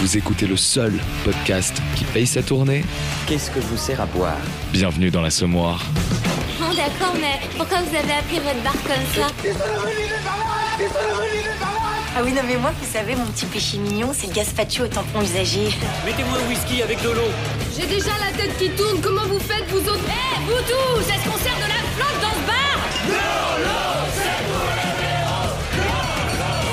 Vous écoutez le seul podcast qui paye sa tournée. Qu'est-ce que je vous sers à boire ? Bienvenue dans l'Assommoir. Oh d'accord, mais pourquoi vous avez appelé votre bar comme ça ? Ah oui, non mais moi, vous savez, mon petit péché mignon, c'est le gazpacho au tampon usagé. Mettez-moi un whisky avec de l'eau. J'ai déjà la tête qui tourne, comment vous faites vous autres ? Hé, vous tous, est-ce qu'on sert de la flotte dans ce bar ?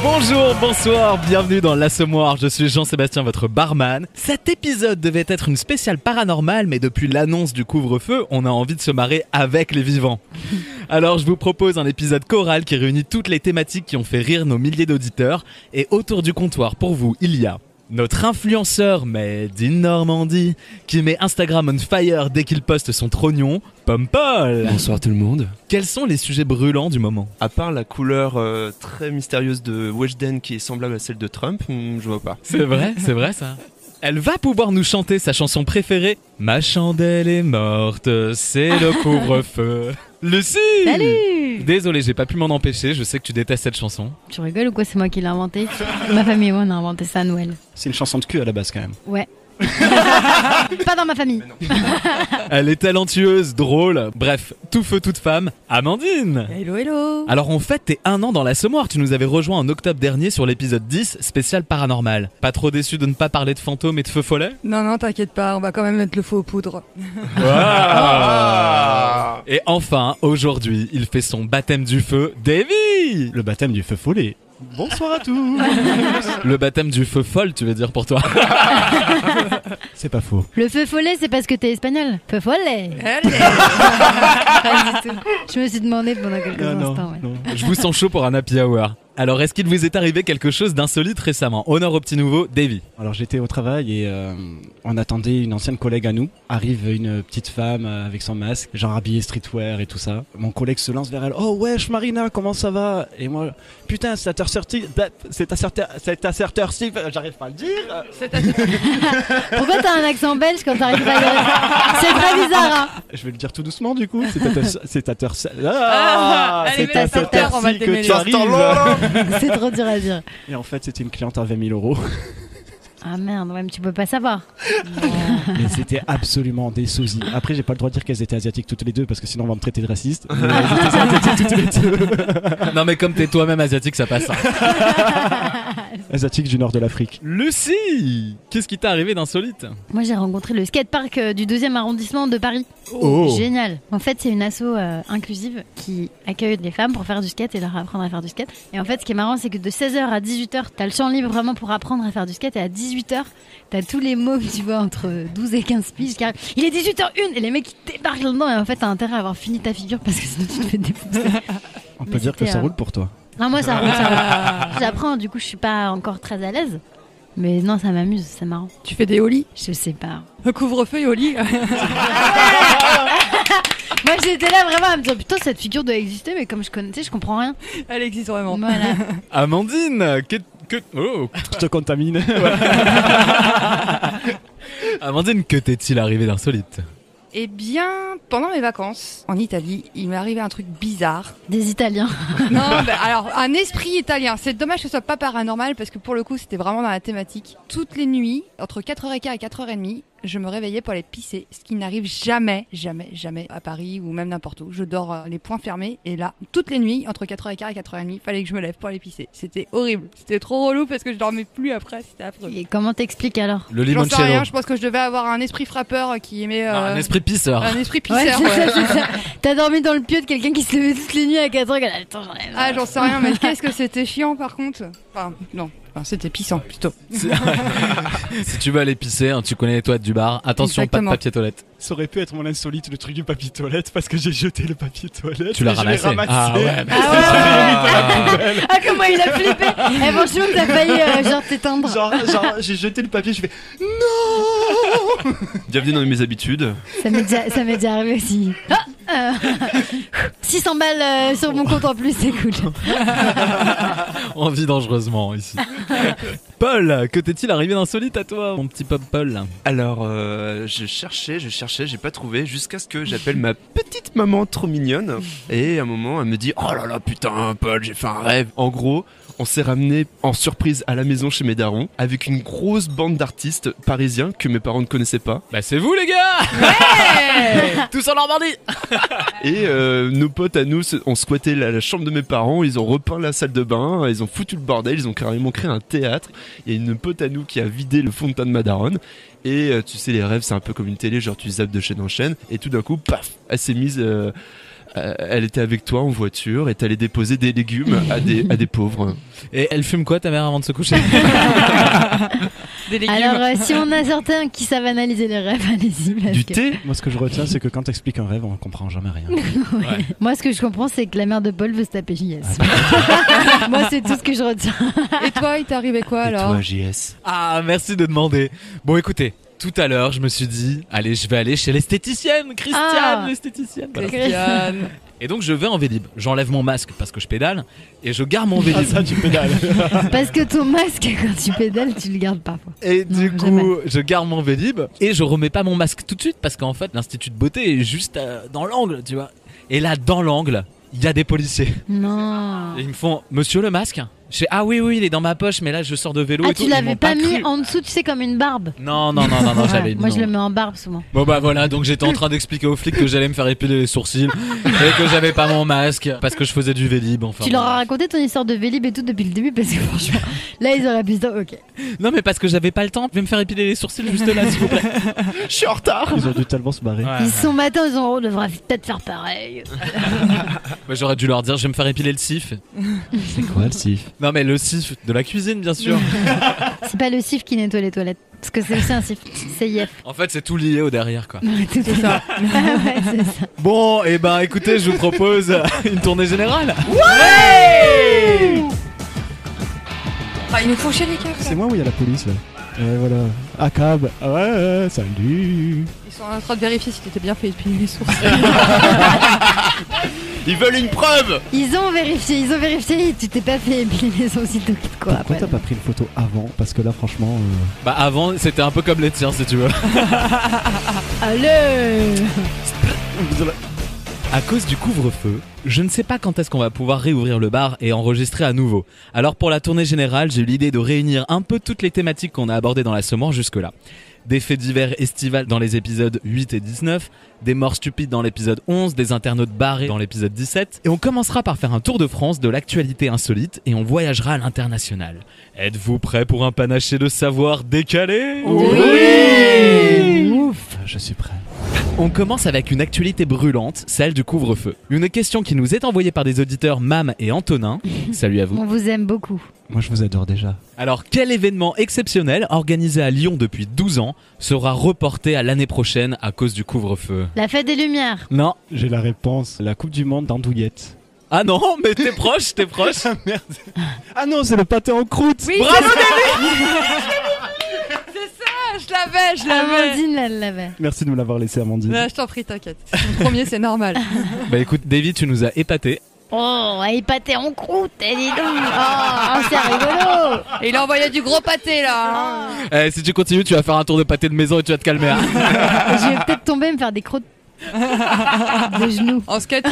Bonjour, bonsoir, bienvenue dans l'Assommoir, je suis Jean-Sébastien, votre barman. Cet épisode devait être une spéciale paranormale, mais depuis l'annonce du couvre-feu, on a envie de se marrer avec les vivants. Alors je vous propose un épisode choral qui réunit toutes les thématiques qui ont fait rire nos milliers d'auditeurs. Et autour du comptoir, pour vous, il y a notre influenceur made in Normandie, qui met Instagram on fire dès qu'il poste son trognon, Pompol. Bonsoir tout le monde. Quels sont les sujets brûlants du moment ? À part la couleur très mystérieuse de Weshden qui est semblable à celle de Trump, je vois pas. C'est vrai ça. Elle va pouvoir nous chanter sa chanson préférée. Ma chandelle est morte, c'est le couvre-feu. Lucie ! Salut ! Désolé, j'ai pas pu m'en empêcher, je sais que tu détestes cette chanson. Tu rigoles ou quoi? C'est moi qui l'ai inventé. Ma famille et moi on a inventé ça à Noël. C'est une chanson de cul à la base quand même. Ouais. Pas dans ma famille. Elle est talentueuse, drôle, bref, tout feu toute femme, Amandine. Hello. Alors on fête tes 1 an dans l'Assommoir, tu nous avais rejoint en octobre dernier sur l'épisode 10, spécial paranormal. Pas trop déçu de ne pas parler de fantômes et de feux follets ? Non, t'inquiète pas, on va quand même mettre le feu aux poudres. Wow. Et enfin, aujourd'hui, il fait son baptême du feu, Davy. Le baptême du feu follet. Bonsoir à tous. Le baptême du feu folle, tu veux dire pour toi ? C'est pas faux. Le feu follet, c'est parce que t'es espagnol. Feu follet. Pas du tout. Je me suis demandé pendant quelques instants. Ouais. Non. Je vous sens chaud pour un happy hour. Alors, est-ce qu'il vous est arrivé quelque chose d'insolite récemment ? Honneur au petit nouveau, Davy. Alors j'étais au travail et on attendait une ancienne collègue à nous. Arrive une petite femme avec son masque, genre habillée streetwear et tout ça. Mon collègue se lance vers elle. Oh wesh Marina, comment ça va ? Et moi, putain, c'est ta heure-ci, j'arrive pas à le dire. Pourquoi t'as un accent belge quand t'arrives pas à dire ça ? C'est très bizarre, hein. Je vais le dire tout doucement du coup. C'est ta heure-ci que tu arrives. C'est trop dur à dire. Et en fait, c'était une cliente à 20 000 €. Ah merde, ouais, mais tu peux pas savoir. Mais c'était absolument des sosies. Après, j'ai pas le droit de dire qu'elles étaient asiatiques toutes les deux parce que sinon on va me traiter de raciste. Mais elles étaient asiatiques toutes les deux. Non mais comme t'es toi-même asiatique, ça passe. Asiatiques du nord de l'Afrique. Lucie, qu'est-ce qui t'est arrivé d'insolite ? Moi j'ai rencontré le skatepark du 2e arrondissement de Paris. Oh. Génial. En fait c'est une asso inclusive qui accueille les femmes pour faire du skate et leur apprendre à faire du skate. Et en fait ce qui est marrant c'est que de 16h à 18h t'as le champ libre vraiment pour apprendre à faire du skate. Et à 18h t'as tous les mômes tu vois entre 12 et 15 piges qui arrivent. Il est 18h01 et les mecs qui débarquent là-dedans. Et en fait t'as intérêt à avoir fini ta figure parce que sinon tu te fais défoncer. On peut dire que ça roule pour toi. Non moi ça roule. J'apprends, du coup je suis pas encore très à l'aise. Mais non, ça m'amuse, c'est marrant. Tu fais des ollies ? Je sais pas. Couvre-feu et ollies. Moi j'étais là vraiment à me dire putain cette figure doit exister, mais comme je connaissais, je comprends rien. Elle existe vraiment. Voilà. Amandine, oh. Je te contamine. Amandine, que t'est-il arrivé d'insolite ? Eh bien, pendant mes vacances en Italie, il m'est arrivé un truc bizarre. Des Italiens. Non, alors un esprit italien. C'est dommage que ce soit pas paranormal parce que pour le coup, c'était vraiment dans la thématique. Toutes les nuits, entre 4h15 et 4h30, je me réveillais pour aller pisser, ce qui n'arrive jamais à Paris ou même n'importe où. Je dors les poings fermés et là, toutes les nuits, entre 4h15 et 4h30, il fallait que je me lève pour aller pisser. C'était horrible. C'était trop relou parce que je dormais plus après. C'était affreux. Et comment t'expliques alors ? Le J'en sais limoncello. rien, je pense que je devais avoir un esprit frappeur qui aimait... Un esprit pisseur. Un esprit Ouais, pisseur. c'est ça. T'as dormi dans le pieu de quelqu'un qui se levait toutes les nuits à 4h. Attends, j'en ai marre. Ah, j'en sais rien, mais qu'est-ce que c'était chiant par contre. Enfin, non. Enfin, c'était pissant plutôt. Si tu veux aller pisser, hein, tu connais les toilettes du bar. Attention, Exactement. pas de papier toilette. Ça aurait pu être mon insolite, le truc du papier toilette, parce que j'ai jeté le papier toilette. Tu l'as et je l'ai ramassé. ramassé. Ah ouais, mais Ah comment il a flippé. Eh franchement t'as failli genre t'éteindre. Genre, j'ai jeté le papier, je fais non. Bienvenue dans mes habitudes. Ça m'est déjà arrivé aussi. 600 balles sur mon compte en plus, c'est cool. on vit dangereusement ici. Paul, que t'est-il arrivé d'insolite à toi, mon petit Paul ? Alors, je cherchais, j'ai pas trouvé jusqu'à ce que j'appelle ma petite maman trop mignonne. Et à un moment, elle me dit « Oh là là, putain, Paul, j'ai fait un rêve. » En gros, on s'est ramené en surprise à la maison chez mes darons avec une grosse bande d'artistes parisiens que mes parents ne connaissaient pas. Bah c'est vous les gars. Tous en Normandie. Et nos potes à nous ont squatté la chambre de mes parents, ils ont repeint la salle de bain, ils ont foutu le bordel, ils ont carrément créé un théâtre. Il y a une pote à nous qui a vidé le fond de teint de ma daronne. Et tu sais, les rêves c'est un peu comme une télé, genre tu zappes de chaîne en chaîne. Et tout d'un coup, paf, elle s'est mise... elle était avec toi en voiture et t'allais déposer des légumes à des pauvres. Et elle fume quoi ta mère avant de se coucher? Des légumes. Alors, si on a certains qui savent analyser les rêves, allez-y. parce Du que- thé? Moi, ce que je retiens, c'est que quand t'expliques un rêve, on comprend jamais rien. Ouais. Moi, ce que je comprends, c'est que la mère de Paul veut se taper JS. Moi, c'est tout ce que je retiens. Et toi, il t'est arrivé quoi Et alors? toi, JS? Ah, merci de demander. Bon, écoutez, tout à l'heure, je me suis dit, allez, je vais aller chez l'esthéticienne, Christiane, Ah. l'esthéticienne. Voilà. Christiane. Et donc, je vais en Vélib. J'enlève mon masque parce que je pédale et je garde mon Vélib. tu pédales. Parce que ton masque, quand tu pédales, tu le gardes pas. Et Non, du coup, jamais. je garde mon Vélib et je remets pas mon masque tout de suite parce qu'en fait, l'institut de beauté est juste dans l'angle, tu vois. Et là, dans l'angle, il y a des policiers. Non. Et ils me font, monsieur le masque? Je fais, ah oui, il est dans ma poche, mais là, je sors de vélo Ah, et tout. tu Ils l'avais m'ont pas mis cru. en dessous, tu sais, comme une barbe. Non, j'avais mis. Moi, je non. le mets en barbe souvent. Bon bah voilà, donc j'étais en train d'expliquer aux flics que j'allais me faire épiler les sourcils et que j'avais pas mon masque parce que je faisais du Vélib. Enfin, Tu leur as bon. raconté ton histoire de Vélib et tout depuis le début parce que franchement, là, ils auraient pu se dire, ok. Non mais parce que j'avais pas le temps. Je vais me faire épiler les sourcils juste là, s'il vous plaît. Je suis en retard! Ils ont dû tellement se barrer. Ils sont matins, ils ont, on devrait peut-être faire pareil. Bah, j'aurais dû leur dire, je vais me faire épiler le sif. C'est quoi le sif? Non mais le sif de la cuisine, bien sûr. C'est pas le sif qui nettoie les toilettes. Parce que c'est aussi un sif. C'est IF. En fait, c'est tout lié au derrière, quoi. Tout c'est ça. Ouais, c'est ça. Bon, et ben écoutez, je vous propose une tournée générale. Ah, ils nous font chier les caves. C'est moi où il y a la police là? Ouais, voilà. Ah, cab. Ah ouais, salut. Ils sont en train de vérifier si t'étais bien fait épiler les sourcils. Ils veulent une preuve! Ils ont vérifié. Tu t'es pas fait épiler les sourcils de quoi Pourquoi t'as pas pris une photo avant? Parce que là, franchement. Bah avant, c'était un peu comme les tiens, si tu veux. Allez. À cause du couvre-feu, je ne sais pas quand est-ce qu'on va pouvoir réouvrir le bar et enregistrer à nouveau. Alors pour la tournée générale, j'ai eu l'idée de réunir un peu toutes les thématiques qu'on a abordées dans la Semoire jusque-là. Des faits divers estivales dans les épisodes 8 et 19, des morts stupides dans l'épisode 11, des internautes barrés dans l'épisode 17. Et on commencera par faire un tour de France de l'actualité insolite et on voyagera à l'international. Êtes-vous prêts pour un panaché de savoir décalé? Oui. Ouf. Je suis prêt. On commence avec une actualité brûlante, celle du couvre-feu. Une question qui nous est envoyée par des auditeurs Mam et Antonin. Salut à vous. On vous aime beaucoup. Moi, je vous adore déjà. Alors, quel événement exceptionnel organisé à Lyon depuis 12 ans sera reporté à l'année prochaine à cause du couvre-feu? La fête des Lumières. Non. J'ai la réponse. La Coupe du Monde d'Andouillette. Ah non, mais t'es proche, t'es proche. Merde. Ah non, c'est le pâté en croûte. Oui, Bravo, je l'avais. Amandine, elle l'avait. Merci de me l'avoir laissé, Amandine. Non, je t'en prie, t'inquiète. Mon premier, c'est normal. Bah écoute, David, tu nous as épaté. Oh, elle est pâté en croûte, elle est donc. Oh, c'est rigolo. Et il a envoyé du gros pâté là. Eh, si tu continues, tu vas faire un tour de pâté de maison et tu vas te calmer. Hein. Je vais peut-être tomber et me faire des croûtes de genoux. En skate.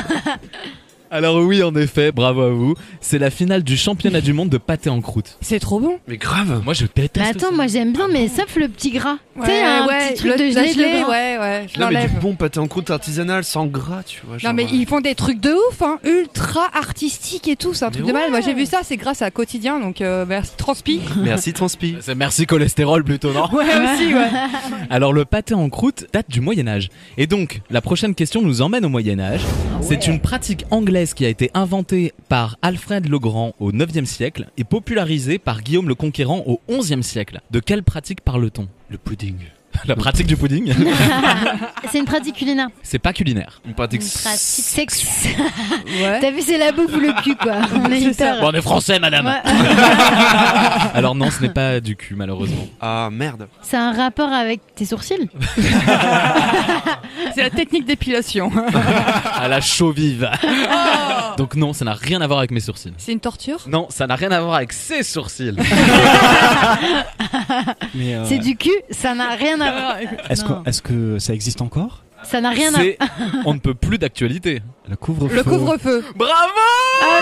Alors oui, en effet, bravo à vous. C'est la finale du championnat du monde de pâté en croûte. C'est trop bon. Mais grave! Moi, je déteste. Mais attends, ça. moi j'aime bien, mais sauf le petit gras. Tu sais, un petit truc de la gelée. ouais, je Non, mais l'enlève. du bon pâté en croûte artisanal sans gras, tu vois. Non genre, mais ils font des trucs de ouf, hein, ultra artistiques et tout, c'est un truc Mais de mal. ouais. Moi j'ai vu ça, c'est grâce à Quotidien, donc merci Transpi. Merci Transpi. C'est merci cholestérol plutôt, non? Ouais aussi, ouais. Alors le pâté en croûte date du Moyen-Âge. Et donc, la prochaine question nous emmène au Moyen-Âge. C'est une pratique anglaise qui a été inventée par Alfred le Grand au 9e siècle et popularisée par Guillaume le Conquérant au 11e siècle. De quelle pratique parle-t-on? Le pudding. La pratique du pudding? C'est une pratique culinaire. C'est pas culinaire. Une pratique Une pratique sexe. Ouais. T'as vu, c'est la bouffe ou le cul, quoi. On est hyper. Bon, on est français, madame. Ouais. Alors non, ce n'est pas du cul, malheureusement. Ah merde. C'est un rapport avec tes sourcils. C'est la technique d'épilation. À la chaux vive. Donc non, ça n'a rien à voir avec mes sourcils. C'est une torture. Non, ça n'a rien à voir avec ses sourcils. Mais, C'est du cul, ça n'a rien à voir. Non. Est-ce que ça existe encore? Ça n'a rien à C'est... On ne peut plus d'actualité. Le couvre-feu. Le couvre-feu. Bravo! Ah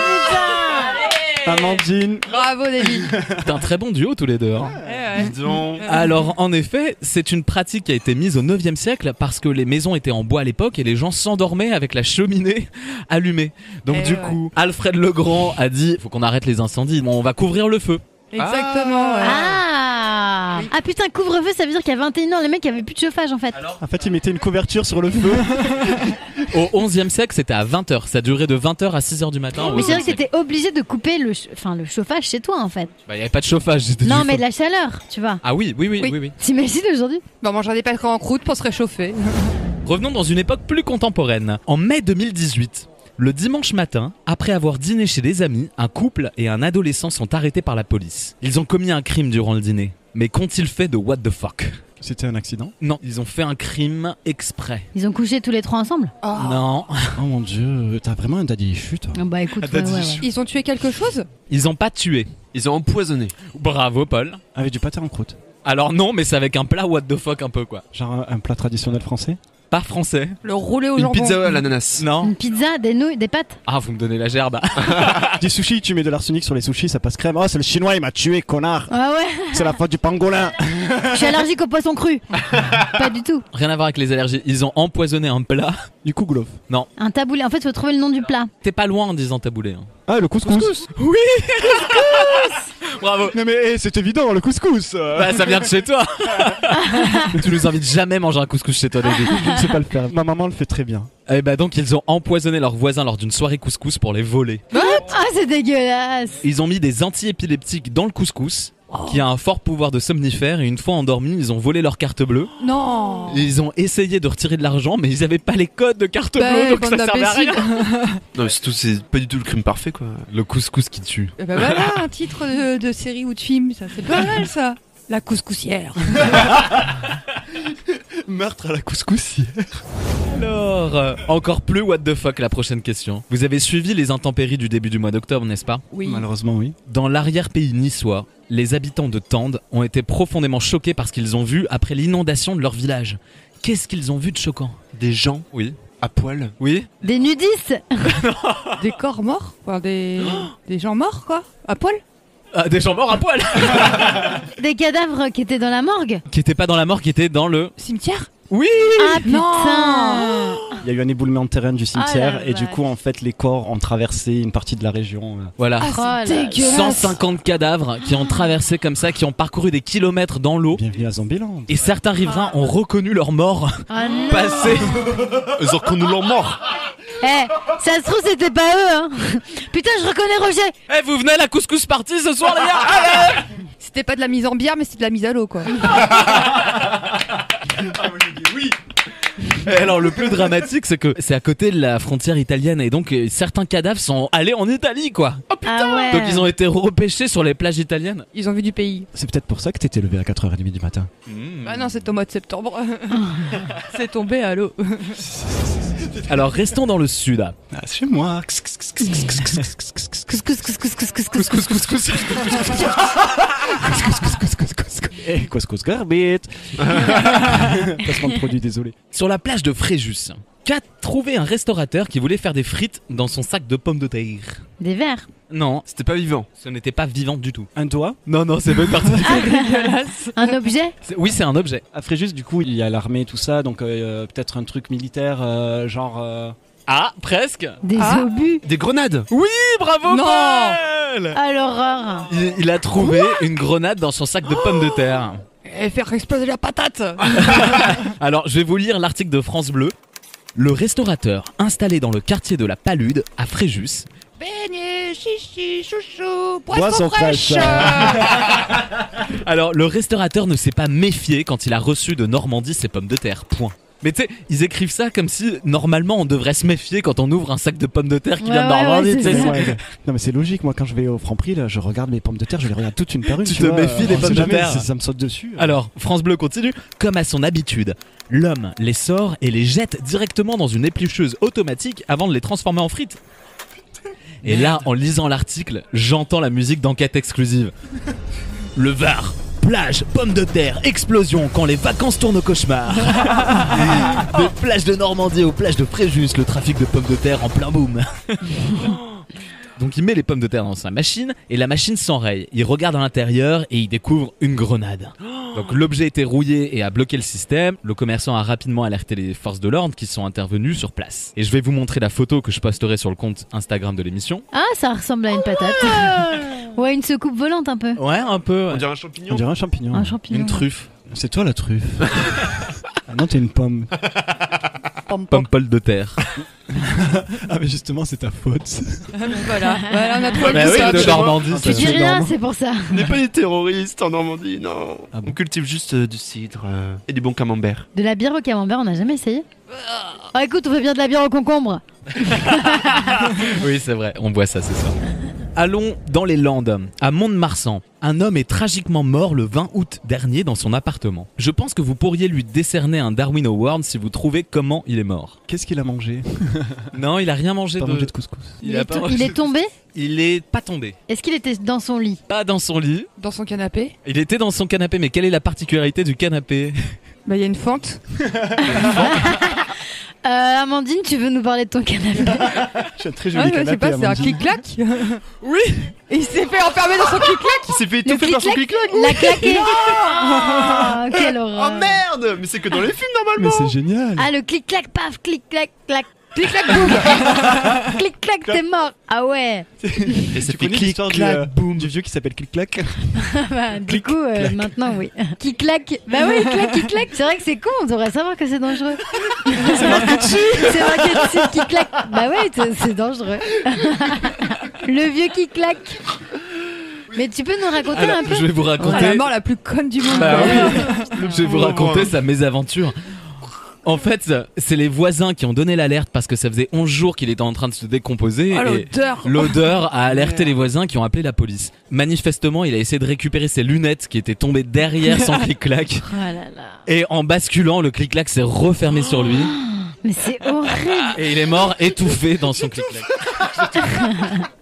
putain. Amandine. Bravo, David. C'est un très bon duo tous les deux. Hein. Dis donc. Alors, en effet, c'est une pratique qui a été mise au 9e siècle parce que les maisons étaient en bois à l'époque et les gens s'endormaient avec la cheminée allumée. Donc, du coup, Alfred le Grand a dit faut qu'on arrête les incendies, bon, on va couvrir le feu. Exactement. Ouais. Ah putain, couvre-feu, ça veut dire qu'à 21h, les mecs avaient plus de chauffage en fait. En fait, ils mettaient une couverture sur le feu. Au 11e siècle, c'était à 20h. Ça durait de 20h à 6h du matin. Mais c'est vrai que t'étais obligé de couper le chauffage chez toi en fait. Bah, il n'y avait pas de chauffage. C'était Non, du mais feu. de la chaleur, tu vois. Ah oui. T'imagines aujourd'hui? Bon, on mangerait des pâtes en croûte pour se réchauffer. Revenons dans une époque plus contemporaine. En mai 2018, le dimanche matin, après avoir dîné chez des amis, un couple et un adolescent sont arrêtés par la police. Ils ont commis un crime durant le dîner. Mais qu'ont-ils fait de what the fuck? C'était un accident? Non, ils ont fait un crime exprès. Ils ont couché tous les trois ensemble? Non. Oh mon dieu, t'as vraiment un daddy issu toi. Bah écoute, Ils ont tué quelque chose? Ils ont pas tué. Ils ont empoisonné. Bravo, Paul. Avec du pâté en croûte. Alors non, mais c'est avec un plat what the fuck un peu quoi. Genre un plat traditionnel français? Pas français. Le roulé au Une jambon. pizza à l'ananas. Non. Une pizza, des nouilles, des pâtes? Ah, vous me donnez la gerbe. Des sushis, tu mets de l'arsenic sur les sushis, ça passe crème. Oh, c'est le chinois, il m'a tué, connard. Ah ouais. C'est la faute du pangolin. Je suis allergique au poisson cru. Pas du tout. Rien à voir avec les allergies. Ils ont empoisonné un plat. Du kouglof. Non. Un taboulé. En fait, faut trouver le nom du plat. T'es pas loin en disant taboulé. Hein. Ah, le couscous. Oui. Bravo. Non mais c'est évident, le couscous. Bah, ça vient de chez toi. Tu nous invites jamais manger un couscous chez toi, David. Je ne sais pas le faire. Ma maman le fait très bien. Et bah donc ils ont empoisonné leurs voisins lors d'une soirée couscous pour les voler. Ah, c'est dégueulasse. Ils ont mis des antiépileptiques dans le couscous, qui a un fort pouvoir de somnifère, et une fois endormis, ils ont volé leur carte bleue. Non. Et ils ont essayé de retirer de l'argent, mais ils avaient pas les codes de carte Bah, bleue, donc bande ça servait à rien. Non, mais c'est pas du tout le crime parfait quoi. Le couscous qui tue. Et bah voilà, un titre de série ou de film, ça c'est pas mal ça. La couscoussière. Meurtre à la couscoussière. Alors, encore plus what the fuck la prochaine question. Vous avez suivi les intempéries du début du mois d'octobre, n'est-ce pas? Oui. Malheureusement, oui. Dans l'arrière-pays niçois, les habitants de Tende ont été profondément choqués par ce qu'ils ont vu après l'inondation de leur village. Qu'est-ce qu'ils ont vu de choquant? Des gens Oui. à poil. Oui. Des nudistes. Des corps morts, enfin, des gens morts quoi, à poil. Ah, des gens morts à poil. Des cadavres qui étaient dans la morgue. Qui étaient pas dans la mort, qui étaient dans le... Cimetière. Oui. Ah putain. Il y a eu un éboulement de terrain du cimetière la et du vache. coup, en fait, les corps ont traversé une partie de la région. Voilà. Oh là là. 150 cadavres qui ont traversé comme ça, qui ont parcouru des kilomètres dans l'eau. Bienvenue à Zombieland. Et certains riverains ont reconnu leurs morts Ah non. passés. Ils ont reconnu leur mort. Eh, ça se trouve c'était pas eux hein. Putain, je reconnais Roger. Eh, vous venez à la couscous party ce soir, les gars? Allez. C'était pas de la mise en bière, mais c'était de la mise à l'eau quoi. Et alors le plus dramatique, c'est que c'est à côté de la frontière italienne et donc certains cadavres sont allés en Italie quoi. Ah ouais. Donc ils ont été repêchés sur les plages italiennes. Ils ont vu du pays. C'est peut-être pour ça que t'étais levé à 4h30 du matin. Bah non, c'est au mois de septembre. C'est tombé à l'eau. Alors restons dans le sud. Ah, c'est moi. Couscous. Couscous garbit. Placement de produit, désolé. Sur la plage de Fréjus, qu'a trouvé un restaurateur qui voulait faire des frites dans son sac de pommes de terre. Des vers. Non, C'était pas vivant. ce n'était pas vivant du tout. Un doigt. Non, c'est bonne partie. Un objet. Oui, c'est un objet. À Fréjus, du coup, il y a l'armée, tout ça, donc peut-être un truc militaire, genre. Ah, presque. Des obus. Des grenades. Oui, bravo Non. Paul. Ah l'horreur. Il a trouvé une grenade dans son sac de pommes de terre. Et faire exploser la patate. Alors, je vais vous lire l'article de France Bleu. Le restaurateur, installé dans le quartier de la Palude, à Fréjus, Beignet, chichi, chouchou, Boisson poisson fraîche. alors le restaurateur ne s'est pas méfié quand il a reçu de Normandie ses pommes de terre. Point. Mais tu sais, ils écrivent ça comme si normalement on devrait se méfier quand on ouvre un sac de pommes de terre qui vient de Ouais, Normandie. ouais, tu c'est sais. ça. Ouais. Non mais c'est logique, moi quand je vais au Franprix, là, je regarde mes pommes de terre, je les regarde toutes une par une. Tu Tu te vois, méfies des on pommes sait de jamais, terre. Ça me saute dessus. Alors, France Bleu continue. Comme à son habitude, l'homme les sort et les jette directement dans une éplucheuse automatique avant de les transformer en frites. Et là, en lisant l'article, j'entends la musique d'enquête exclusive. Le Var, plage, pommes de terre, explosion quand les vacances tournent au cauchemar. De plage de Normandie aux plages de Fréjus, le trafic de pommes de terre en plein boom. Donc il met les pommes de terre dans sa machine et la machine s'enraye. Il regarde à l'intérieur et il découvre une grenade. Donc l'objet était rouillé et a bloqué le système. Le commerçant a rapidement alerté les forces de l'ordre qui sont intervenues sur place. Et je vais vous montrer la photo que je posterai sur le compte Instagram de l'émission. Ah, ça ressemble à une patate. Ouais, une secoupe volante un peu. Ouais, un peu. On dirait un champignon. On dirait un champignon. Un champignon. Une truffe. C'est toi la truffe. Ah non, t'es une pomme. Pomme de terre. Ah mais justement c'est ta faute. Voilà, on a trouvé Bah le oui, sol. de Normandie. Tu dis rien, Normand. c'est pour ça. On n'est pas des terroristes en Normandie, non. Ah bon. On cultive juste du cidre et du bon camembert. De la bière au camembert, on n'a jamais essayé. Oh, écoute, on fait bien de la bière au concombre. Oui, c'est vrai, on boit ça, c'est ça. Allons dans les Landes, à Mont-de-Marsan. Un homme est tragiquement mort le 20 août dernier dans son appartement. Je pense que vous pourriez lui décerner un Darwin Award si vous trouvez comment il est mort. Qu'est-ce qu'il a mangé? Non, il a rien mangé Pas mangé de couscous. Il a pas mangé Il est de tombé? Il est pas tombé. Est-ce qu'il était dans son lit? Pas dans son lit. Dans son canapé. Il était dans son canapé, mais quelle est la particularité du canapé? Bah, il y a une fente. Amandine, tu veux nous parler de ton canapé? J'ai un très Ah, joli je sais canapé. pas, c'est un Amandine. clic-clac. Oui. Et il s'est fait enfermer dans son clic-clac. Il s'est fait Le étouffer par son clic-clac, clic-clac. l'a claqué. Oh, quelle horreur. Oh merde. Mais c'est que dans les films Mais normalement. c'est génial. Ah, le clic-clac, paf, clic-clac, clac. Clic-clac, boum. Clic-clac, t'es mort. Ah ouais. Et ça Tu fait connais l'histoire clic-clac, boum. du vieux qui s'appelle Clic Clac? Bah, du Clic, coup, clac. maintenant, oui. Qui claque. Bah oui, clac, qui claque. C'est vrai que c'est con, on devrait savoir que c'est dangereux. C'est marqué dessus. Qui claque. Bah oui, c'est dangereux. Le vieux qui claque. Mais tu peux nous raconter Alors, un peu? je vais vous C'est la raconter. mort la plus conne du monde. Bah quoi. oui. Je vais vous raconter sa mésaventure. En fait, c'est les voisins qui ont donné l'alerte parce que ça faisait 11 jours qu'il était en train de se décomposer. Oh, et l'odeur. l'odeur a alerté les voisins qui ont appelé la police. Manifestement, il a essayé de récupérer ses lunettes qui étaient tombées derrière son clic-clac. Oh là là. Et en basculant, le clic-clac s'est refermé sur lui. Mais c'est horrible. Et il est mort étouffé dans son clic-clac.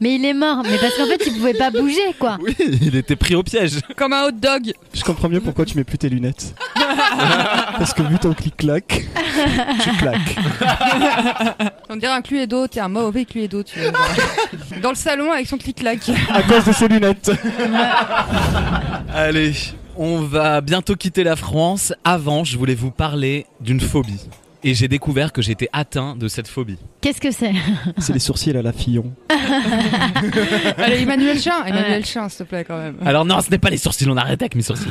Mais il est mort. Mais parce qu'en fait, il pouvait pas bouger, quoi. Oui, il était pris au piège. Comme un hot dog. Je comprends mieux pourquoi tu mets plus tes lunettes. Parce que vu ton Clic Clac, tu claques. On dirait un Cluedo, t'es un mauvais Cluedo, tu vois. Dans le salon avec son clic-clac. À cause de ses lunettes. Allez, on va bientôt quitter la France. Avant, je voulais vous parler d'une phobie. Et j'ai découvert que j'étais atteint de cette phobie. Qu'est-ce que c'est? C'est les sourcils à la Fillon. Allez, Emmanuel Chin, s'il te plaît, quand même. Alors non, ce n'est pas les sourcils, on arrête avec mes sourcils.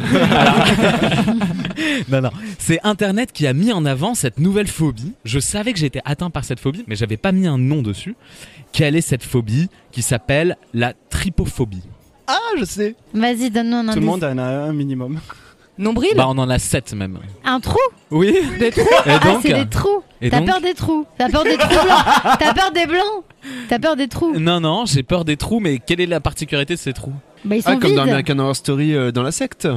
Alors... non, c'est Internet qui a mis en avant cette nouvelle phobie. Je savais que j'étais atteint par cette phobie, mais j'avais pas mis un nom dessus. Quelle est cette phobie qui s'appelle la trypophobie? Ah, je sais. Vas-y, donne-nous un indice. Tout le monde en a un minimum. Nombril. Bah on en a 7 même. Un trou? Oui. Des trous. Et Ah, donc, c'est des trous. et T'as donc peur des trous. T'as peur des trous blancs. T'as peur des blancs. T'as peur des trous. Non, j'ai peur des trous, mais quelle est la particularité de ces trous? Bah, ils sont Ah, comme vides. dans American Horror Story dans la secte.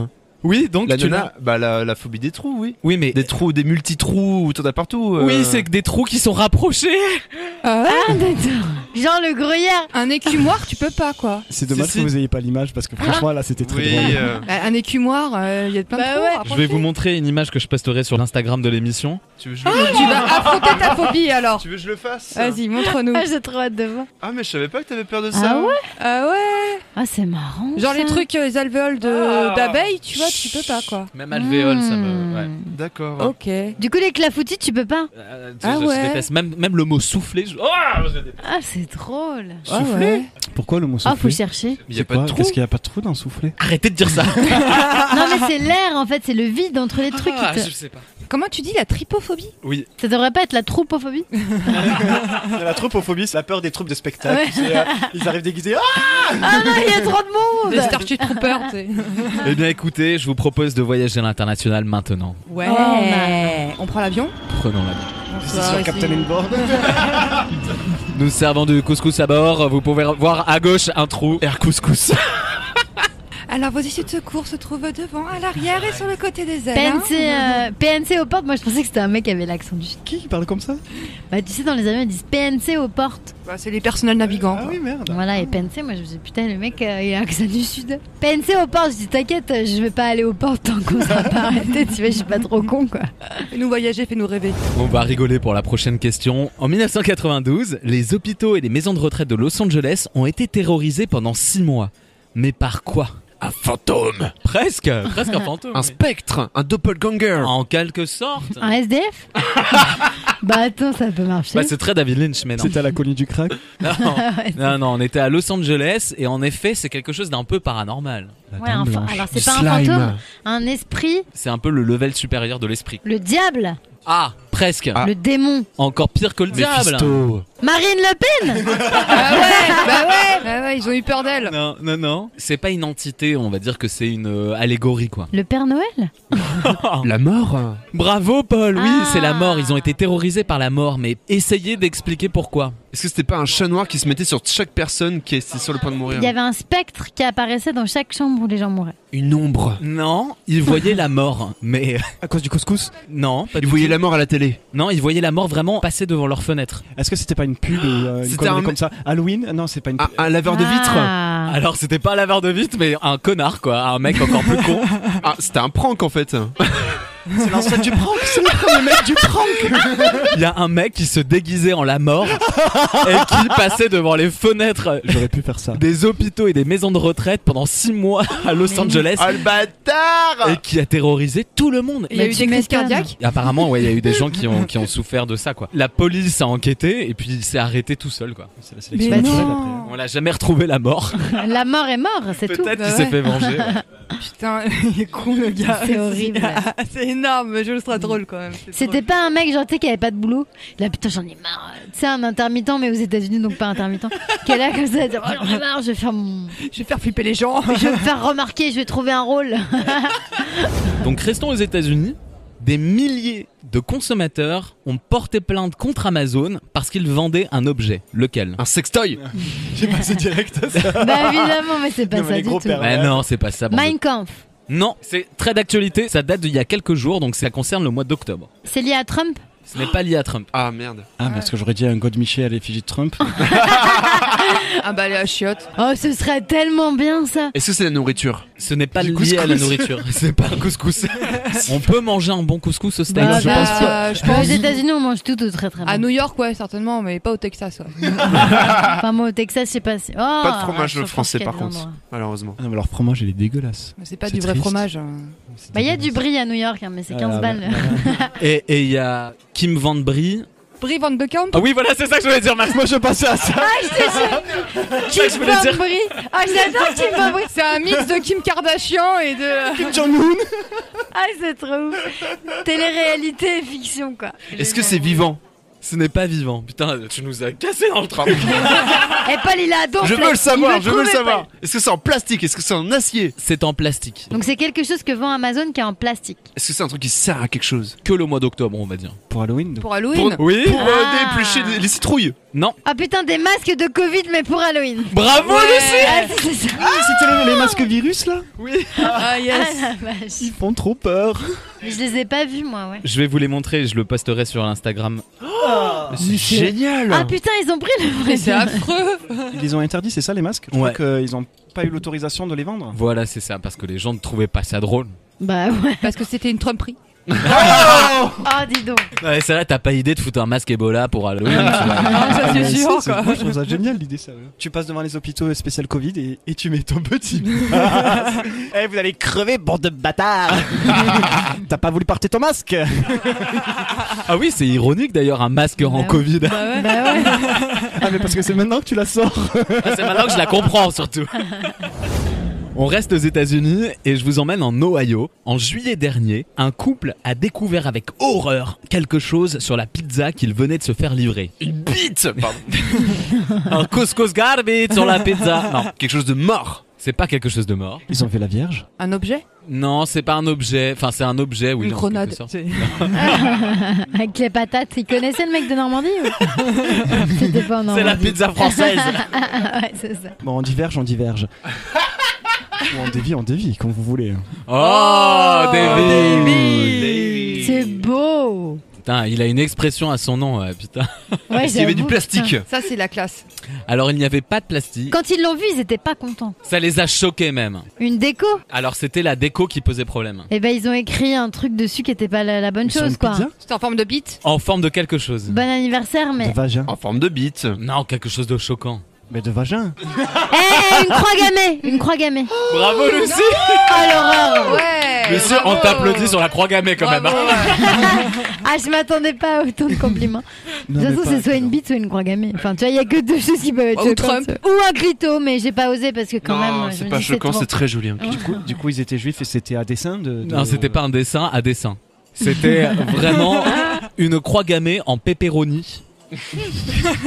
Oui, donc La tu nana, bah la phobie des trous, oui. Oui, mais Des trous, des multi-trous où t'en as partout. oui, c'est que des trous qui sont rapprochés. Ah ouais. Ah, d'accord. Genre le gruyère. Un écumoire, tu peux pas, quoi. C'est dommage Si. que vous ayez pas l'image parce que franchement là c'était très drôle. Bah, un écumoire, il y a plein de Bah trous. ouais. à Je vais vous approcher. montrer une image que je posterai sur l'Instagram de l'émission. Tu veux que je Tu vas affronter ta phobie, alors. Tu veux que je le fasse? Vas-y, montre-nous. Ah, j'ai trop hâte de voir. Ah mais je savais pas que t'avais peur de ça. Ah ouais? Ah ouais. Ah, c'est marrant. Genre ça. les trucs, les alvéoles d'abeilles, tu vois, tu peux pas, quoi. Même alvéole, ça me. Ouais. D'accord. Ok. Du coup, les clafoutis, tu peux pas. Ah je ouais. déteste. Même le mot souffler. Je déteste. Ah, c'est drôle. Ah ouais. Pourquoi le mot Ah, faut souffler? chercher. Il y a C'est pas de quoi trou. Qu'est-ce qu'il y a pas de trou dans souffler? Arrêtez de dire ça. Non, mais c'est l'air en fait, c'est le vide entre les trucs. Ah, qui te- je sais pas. Comment tu dis la trypophobie? Oui. Ça devrait pas être la troupophobie. La trypophobie, c'est la peur des troupes de spectacle. Ouais. Ils arrivent déguisés. Ah non, il y a trop de Les monde. Starship Troopers, tu sais. Eh bien, écoutez, je vous propose de voyager à l'international maintenant. Ouais. Oh, On prend l'avion? Prenons l'avion. C'est sur Captain Inboard. Nous servons du couscous à bord. Vous pouvez voir à gauche un trou. Air couscous. Alors, vos issues de secours se trouvent devant, à l'arrière et sur le côté des ailes. hein. PNC aux portes, moi je pensais que c'était un mec qui avait l'accent du sud. Qui parle comme ça? Bah tu sais dans les avions ils disent PNC aux portes. Bah, c'est les personnels navigants. Ah quoi. oui, merde. Voilà et PNC moi je me disais putain le mec il a l'accent du sud. PNC aux portes, je dis t'inquiète je vais pas aller aux portes tant qu'on sera pas arrêté, tu vois je suis pas trop con quoi. Fais-nous voyager, fais-nous rêver. On va rigoler pour la prochaine question. En 1992, les hôpitaux et les maisons de retraite de Los Angeles ont été terrorisés pendant 6 mois. Mais par quoi? Un fantôme. Presque un fantôme. Un spectre. Un doppelganger. En quelque sorte. Un SDF? Bah attends ça peut marcher. Bah, c'est très David Lynch, mais non. C'était à la colonie du crack. Non, on était à Los Angeles et en effet, c'est quelque chose d'un peu paranormal. Ouais, alors c'est Du pas un slime. fantôme, un esprit, C'est un peu le level supérieur de l'esprit. le diable, Ah, presque. Ah. le démon. Encore pire que le diable. Mephisto. Marine Le Pen. Bah ouais, ils ont eu peur d'elle. Non. C'est pas une entité, on va dire que c'est une allégorie, quoi. Le Père Noël. La mort. Bravo, Paul. Oui, Ah. c'est la mort. Ils ont été terrorisés par la mort, mais essayez d'expliquer pourquoi. Est-ce que c'était pas un chat noir qui se mettait sur chaque personne qui était sur le point de mourir? Il y avait un spectre qui apparaissait dans chaque chambre où les gens mouraient. Une ombre. Non, ils voyaient la mort, mais À cause du couscous? non, pas Ils du voyaient tout. la mort à la télé. Non, ils voyaient la mort vraiment passer devant leur fenêtre. Est-ce que c'était pas une pub ou une C'était connerie un comme ça? Halloween? Non, c'est pas une pub. Un laveur de vitres. Ah. Alors, c'était pas un laveur de vitre, mais un connard, quoi. Un mec encore plus con. Ah, c'était un prank en fait. C'est l'ancêtre du prank, c'est le premier mec du prank. Il y a un mec qui se déguisait en la mort et qui passait devant les fenêtres J'aurais pu faire ça. des hôpitaux et des maisons de retraite pendant 6 mois à Los Angeles Ah le bâtard. et qui a terrorisé tout le monde. Il y a eu tu des crises m'étonnes. cardiaques. Apparemment, ouais, il y a eu des gens qui ont souffert de ça, quoi. La police a enquêté et puis il s'est arrêté tout seul, quoi. C'est la sélection Mais naturelle non. après. On l'a jamais retrouvé la mort. La mort est mort, c'est tout. Peut-être Bah qu'il ouais. s'est fait venger. ouais. Putain, il est con le gars. C'est horrible. C'est énorme, mais je le serais drôle quand même. C'est C'était drôle. pas un mec genre tu sais qui avait pas de boulot. Là putain j'en ai marre. Tu sais un intermittent mais aux États-Unis donc pas intermittent. Qui est là comme ça à dire oh, j'en ai marre, je vais faire mon, Je vais faire flipper les gens. je vais me faire remarquer, je vais trouver un rôle. Donc restons aux États-Unis. Des milliers de consommateurs ont porté plainte contre Amazon parce qu'ils vendaient un objet. Lequel? Un sextoy. J'ai passé direct à ça. Bah évidemment mais c'est pas Non, mais ça les du gros tout. pères. Bah non, c'est pas ça. bande de- Mein Kampf. Non, c'est très d'actualité. Ça date d'il y a quelques jours, donc ça concerne le mois d'octobre. C'est lié à Trump. Ce n'est pas lié à Trump. Ah merde. Ah, parce que j'aurais dit un God Miché à l'effigie de Trump. Ah bah les chiottes. Oh ce serait tellement bien ça. Est-ce que c'est la nourriture? Ce n'est pas Du lié à la couscous. nourriture. C'est pas un couscous. On peut manger un bon couscous au steak. Bah, je bah, pense. je Aux pense. États-Unis on mange tout très très À bien. New York, ouais, certainement, mais pas au Texas. Ouais. Enfin moi au Texas je sais pas si. Oh, Pas de fromage je français pense par qu'il y a contre, des endroits. malheureusement. Ah non, mais leur fromage, il est dégueulasse. Mais c'est pas C'est du vrai triste. fromage. hein. C'est Bah il y a du dégueulasse. brie à New York hein, mais c'est 15 Ah, balles. bah, Et il y a Kim Van Brie. Brie Van de Camp. Ah oui, voilà, c'est ça que je voulais dire, Max. Moi, je passais à ça. C'est ça que je voulais dire. Brie. Ah j'adore Kim Van Brie. C'est un mix de Kim Kardashian et de. Kim Jong-un. Ah c'est trop ouf. Télé-réalité et fiction quoi. Est-ce que c'est vivant? Ce n'est pas vivant. Putain, tu nous as cassé dans le train. Et Paul il a donc. Je veux le savoir, je veux le trouver, savoir. Paul. Est-ce que c'est en plastique? Est-ce que c'est en acier? C'est en plastique. Donc c'est quelque chose que vend Amazon qui est en plastique. Est-ce que c'est un truc qui sert à quelque chose? Que le mois d'octobre, on va dire. Pour Halloween. donc. Pour Halloween. Oui. Pour Ah. déplucher les citrouilles. Non. Ah putain des masques de Covid mais pour Halloween. Bravo, Lucie. Ah c'est ça. Ah, c'était les masques virus là. Ah yes. Ah la vache. Ils font trop peur. Mais je les ai pas vus moi ouais. Je vais vous les montrer, je le posterai sur l'Instagram. C'est génial. Ah putain ils ont pris le vrai. Mais c'est affreux. Ils les ont interdits, c'est ça les masques? Je Ouais. crois qu'ils ont pas eu l'autorisation de les vendre. Voilà, c'est ça, parce que les gens ne trouvaient pas ça drôle. Bah ouais. Parce que c'était une tromperie. Oh dis donc. Ouais, c'est vrai, t'as pas idée de foutre un masque Ebola pour Halloween. tu vois. Ah, ça mais c'est sûr ça, quoi. moi, je trouve ça génial l'idée ça. Tu passes devant les hôpitaux spécial Covid et tu mets ton petit. Eh vous allez crever bande de bâtards. T'as pas voulu porter ton masque. Ah oui, c'est ironique d'ailleurs, un masque en ouais. Covid. Bah ouais. Ah mais parce que c'est maintenant que tu la sors. C'est maintenant que je la comprends surtout. On reste aux États-Unis et je vous emmène en Ohio. En juillet dernier, un couple a découvert avec horreur quelque chose sur la pizza qu'il venait de se faire livrer. Une bite. Pardon. Un couscous garbage sur la pizza. Non, Quelque chose de mort. c'est pas quelque chose de mort. Ils ont fait la Vierge. Un objet. Non, c'est pas un objet. Enfin, c'est un objet, oui. Une en grenade. quelque sorte. C'est- Avec les patates, il connaissait le mec de Normandie ou C'était pas en C'est Normandie. la pizza française. Ouais, c'est ça. Bon on diverge. Ou en dévie, comme vous voulez. Oh, Davy. C'est beau. Putain, il a une expression à son nom, putain. Ouais, Il y avait du j'avoue, plastique. putain. Ça, c'est la classe. Alors, il n'y avait pas de plastique. Quand ils l'ont vu, ils étaient pas contents. Ça les a choqués même. Une déco. Alors, c'était la déco qui posait problème. Et ben ils ont écrit un truc dessus qui était pas la bonne Sur chose une quoi. pizza C'était en forme de bite. En forme de quelque chose. Bon anniversaire mais. De vagin. En forme de bite. Non, quelque chose de choquant. Mais de vagin. Une croix gammée. Une croix gammée. Bravo, Lucie. Oh l'horreur. Ouais. Lucie, bravo. on t'applaudit sur la croix gammée quand même. Bravo, hein. ouais. Ah je m'attendais pas à autant de compliments. Non, De toute mais façon pas- c'est soit une bite soit une croix gammée. Enfin tu vois il y a que deux choses qui peuvent être Ou choquantes. Trump. Ou un clito mais j'ai pas osé parce que quand Non, même. je c'est me pas dis, choquant, trop. c'est très joli. Hein. Du coup, ils étaient juifs et c'était à dessin de... Non, c'était pas un dessin à dessin. C'était vraiment une croix gammée en pepperoni.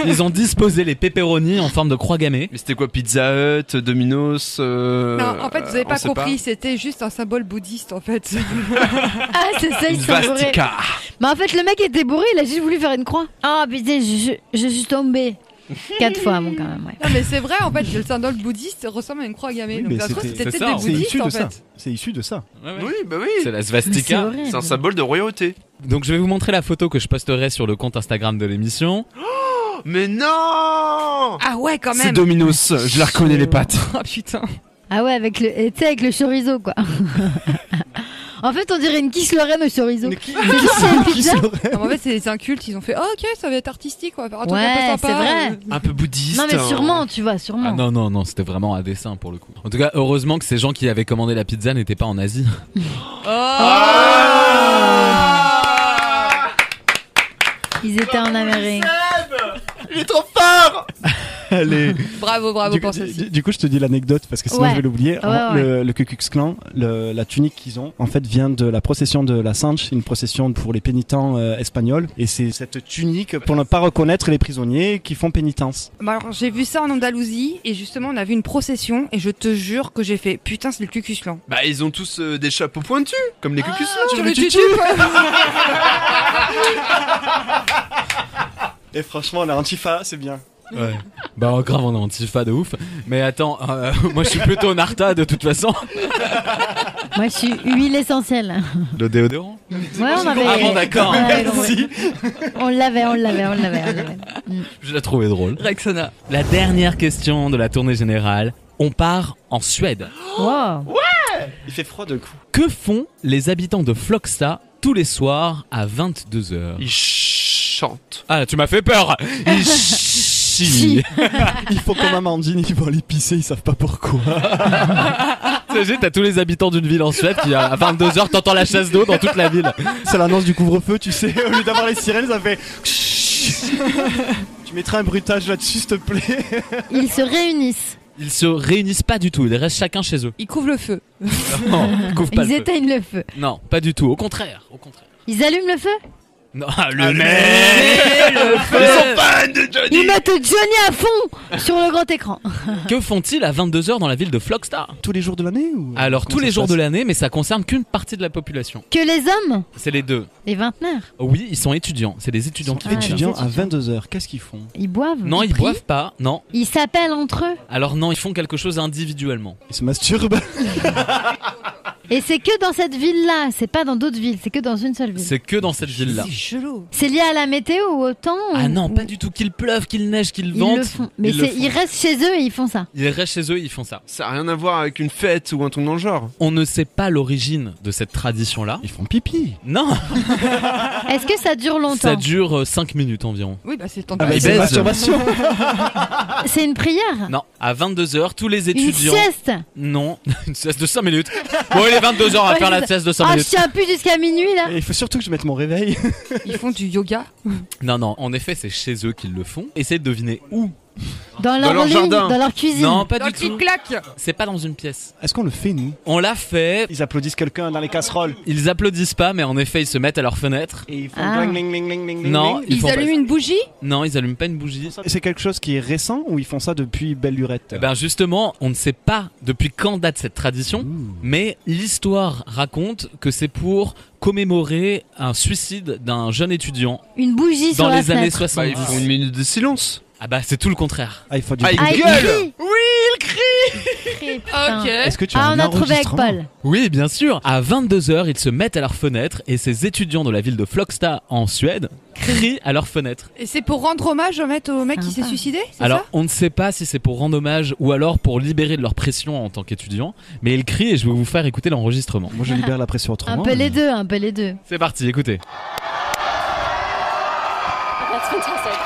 Ils ont disposé les pepperoni en forme de croix gammée. Mais c'était quoi, Pizza Hut, Domino's Non, en fait, vous avez on pas sait compris. C'était juste un symbole bouddhiste, en fait. Ah c'est ça Une ils sont bourrés. svastika. Mais en fait le mec était bourré il a juste voulu faire une croix. Ah putain je suis tombée. 4 fois bon quand même ouais. Non, mais c'est vrai, en fait, le symbole bouddhiste ressemble à une croix gammée. Oui, Donc, mais ça se trouve, c'était- c'était c'est peut-être ça, des C'est bouddhistes, issu de en ça. fait. C'est issu de ça. Oui, bah oui. C'est la Mais c'est svastika. horrible. C'est un symbole de royauté. Donc je vais vous montrer la photo que je posterai sur le compte Instagram de l'émission. Mais non. Ah ouais, quand C'est même. Domino's, je la reconnais les pattes. Ah putain. Ah ouais avec le tu sais avec le chorizo quoi. En fait, on dirait une quiche Lorraine au chorizo. C'est juste une pizza. Non, en fait, c'est un culte. Ils ont fait, oh, ok, ça va être artistique, on va faire un truc Ouais, un peu sympa. c'est vrai. Un peu bouddhiste. Non mais hein. sûrement, tu vois, Ah sûrement. non, c'était vraiment à dessin pour le coup. En tout cas, heureusement que ces gens qui avaient commandé la pizza n'étaient pas en Asie. Ils étaient en Amérique. Il est trop fort. Allez. Bravo Du, pour ceci. du coup, je te dis l'anecdote parce que sinon Ouais. je vais l'oublier. Ouais. Le Ku Klux Klan, la tunique qu'ils ont, en fait, vient de la procession de la Sanche, une procession pour les pénitents espagnols. Et c'est cette tunique pour ne pas reconnaître les prisonniers qui font pénitence. Bah alors, j'ai vu ça en Andalousie et justement on a vu une procession et je te jure que j'ai fait putain c'est le Ku Klux Klan. Bah ils ont tous des chapeaux pointus, comme les cucus. Sur le tutu. Et franchement, la Antifa, c'est bien. Ouais. Bah grave, on est antifa de ouf. Mais attends, moi je suis plutôt Narta de toute façon. Moi, je suis huile essentielle. Le déodorant. Ouais, on avait. Ah bon, d'accord. Ouais, Merci. on l'avait. Je l'ai trouvé drôle. Rexona. La dernière question de la tournée générale. On part en Suède. Wow. Il fait froid d'un coup. Que font les habitants de Flogsta tous les soirs à 22h? Ils chantent. Ah, tu m'as fait peur. Ils chient. Il faut comme Amandine, ils vont aller pisser, ils savent pas pourquoi. T'imagines, t'as tous les habitants d'une ville en Suède qui à 22h t'entends la chasse d'eau dans toute la ville. C'est l'annonce du couvre-feu, tu sais. Au lieu d'avoir les sirènes, ça fait. Tu mettrais un bruitage là-dessus, s'il te plaît. Ils se réunissent. Ils se réunissent pas du tout, ils restent chacun chez eux. Ils couvrent le feu. Non, ils couvrent pas Ils le feu. éteignent le feu. Non, pas du tout, au contraire. Ils allument le feu. Non, le mec. Ils sont fans de Johnny. Ils mettent Johnny à fond sur le grand écran. Que font-ils à 22h dans la ville de Flogsta? Tous les jours de l'année ou... Alors Comment tous ça les se jours passe de l'année, mais ça concerne qu'une partie de la population. Que les hommes, C'est les deux. les vingtenaires, Oui, ils sont étudiants. C'est des étudiants qui Ah, font ça. Étudiants les à étudiants. 22h, qu'est-ce qu'ils font? ils boivent. Non, ils prient, boivent pas. Non. Ils s'appellent entre eux. Alors non, ils font quelque chose individuellement. Ils se masturbent. Et c'est que dans cette ville-là. C'est pas dans d'autres villes. C'est que dans une seule ville. C'est que dans cette ville-là. C'est chelou. C'est lié à la météo ou au temps Ah ou- non, ou- pas du tout. Qu'il pleuve, qu'il neige, qu'il Ils vente. le font. Mais le font. ils restent chez eux et ils font ça. Ils restent chez eux, ils font ça. Ça a rien à voir avec une fête ou un truc dans le genre. On ne sait pas l'origine de cette tradition-là. Ils font pipi. Non, Est-ce que ça dure longtemps? ça dure 5 minutes environ. Oui, bah c'est le temps de Ah bah, ils c'est baisent. masturbation. C'est une prière? Non, à 22h, tous les Une étudiants. sieste? Non, une sieste de 5 minutes. Bon, il est 22h, on va Ouais, faire c'est la ça. sieste de 5 Ah, je minutes. tiens plus jusqu'à minuit là. Et il faut surtout que je mette mon réveil. Ils font du yoga. Non, en effet, c'est chez eux qu'ils le font. Essayez de deviner où. Dans leur leur lit, jardin. dans leur cuisine. Non, pas Dans du le tout. clic-clac. C'est pas dans une pièce. Est-ce qu'on le fait, nous? On l'a fait. Ils applaudissent quelqu'un dans les casseroles. Ils applaudissent pas, mais en effet, ils se mettent à leur fenêtre. Et ils font Ah. ding, ding, ding, ding, ding, ding, Non, ding. ils Ils font pas allument ça. une bougie. Non, ils allument pas une bougie. Et c'est quelque chose qui est récent ou ils font ça depuis belle lurette? Eh ben justement, on ne sait pas depuis quand date cette tradition, mais l'histoire raconte que c'est pour commémorer un suicide d'un jeune étudiant Une bougie sur dans la les années fenêtre. Bah, 70. ils font une minute de silence. Ah bah c'est tout le contraire. Ah, il faut du Ah, il Ah, il gueule. crie. Oui, il crie. Sacré putain. Ok. Est-ce que tu as Ah, un on a trouvé avec enregistrement Paul. Oui, bien sûr. À 22h, ils se mettent à leur fenêtre et ces étudiants de la ville de Flogsta en Suède crient à leur fenêtre. Et c'est pour rendre hommage au mec qui s'est Sympa. suicidé, c'est Alors, ça? on ne sait pas si c'est pour rendre hommage ou alors pour libérer de leur pression en tant qu'étudiants, mais ils crient et je vais vous faire écouter l'enregistrement. Moi je libère la pression Un autrement. peu les deux, un peu les deux. C'est parti, écoutez. That's fantastic.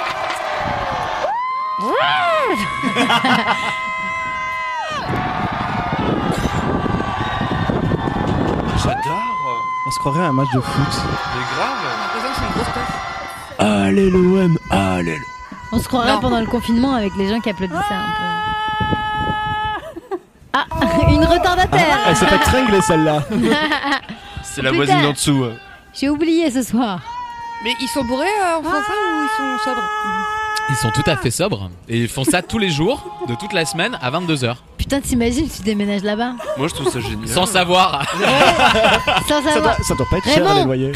J'adore. On se croirait à un match de foot. Mais grave. J'ai l'impression que c'est une grosse teuf. Allez l'OM, allez. On se croirait Non. pendant le confinement avec les gens qui applaudissaient un peu. Ah, une retardataire. Elle s'est fait tringler celle-là. C'est la Putain. voisine d'en dessous. J'ai oublié ce soir. Mais ils sont bourrés en faisant ça ou ils sont sobres? Ils sont tout à fait sobres et ils font ça tous les jours, de toute la semaine à 22h. Putain, t'imagines, tu déménages là-bas Moi je trouve ça génial. Sans savoir. sans Ça savoir. doit pas être cher les Raymond, loyers.